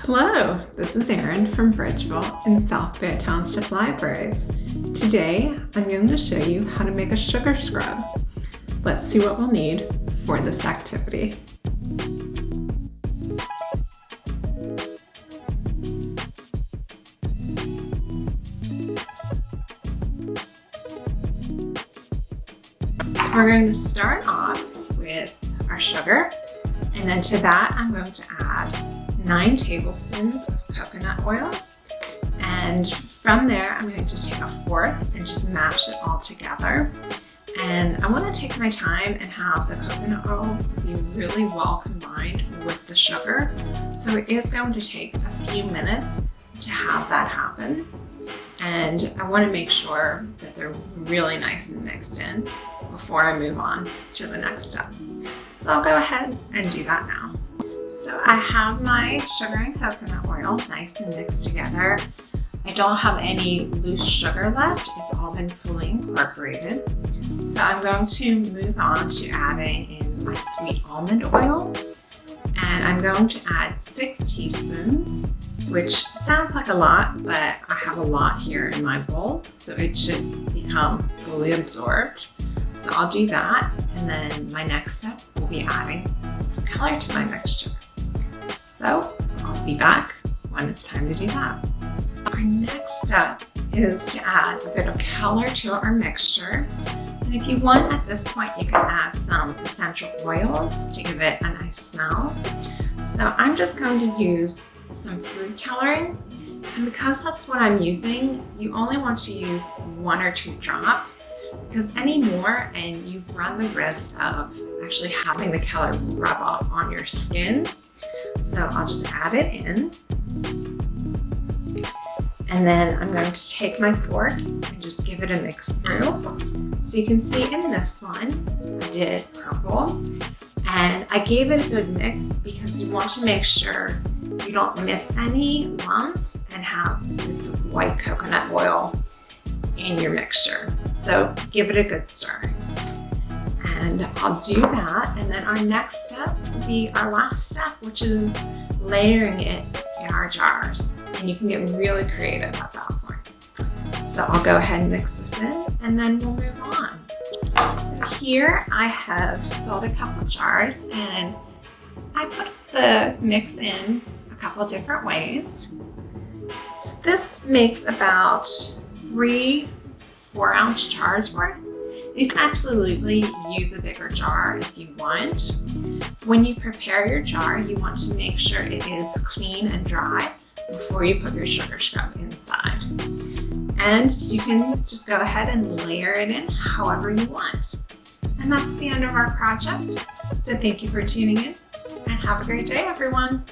Hello, this is Erin from Bridgeville and South Bay Township Libraries. Today, I'm going to show you how to make a sugar scrub. Let's see what we'll need for this activity. So we're going to start off with our sugar, and then to that I'm going to add 9 tablespoons of coconut oil, and from there I'm going to take a fork and just mash it all together. And I want to take my time and have the coconut oil be really well combined with the sugar, so it is going to take a few minutes to have that happen, and I want to make sure that they're really nice and mixed in before I move on to the next step. So I'll go ahead and do that now. So I have my sugar and coconut oil nice and mixed together. I don't have any loose sugar left. It's all been fully incorporated. So I'm going to move on to adding in my sweet almond oil. And I'm going to add 6 teaspoons, which sounds like a lot, but I have a lot here in my bowl, so it should become fully absorbed. So I'll do that, and then my next step will be adding some color to my mixture. So I'll be back when it's time to do that. Our next step is to add a bit of color to our mixture. And if you want, at this point, you can add some essential oils to give it a nice smell. So I'm just going to use some food coloring. And because that's what I'm using, you only want to use 1 or 2 drops, because any more and you run the risk of actually having the color rub off on your skin. So I'll just add it in. And then I'm going to take my fork and just give it a mix through. So you can see in this one, I did purple, and I gave it a good mix because you want to make sure you don't miss any lumps and have bits of white coconut oil in your mixture. So give it a good stir. And I'll do that, and then our next step will be our last step, which is layering it in our jars. And you can get really creative at that point. So I'll go ahead and mix this in, and then we'll move on. So here I have filled a couple jars, and I put the mix in a couple different ways. So this makes about 3 4-ounce jars worth. You can absolutely use a bigger jar if you want. When you prepare your jar, you want to make sure it is clean and dry before you put your sugar scrub inside. And you can just go ahead and layer it in however you want. And that's the end of our project. So thank you for tuning in, and have a great day, everyone.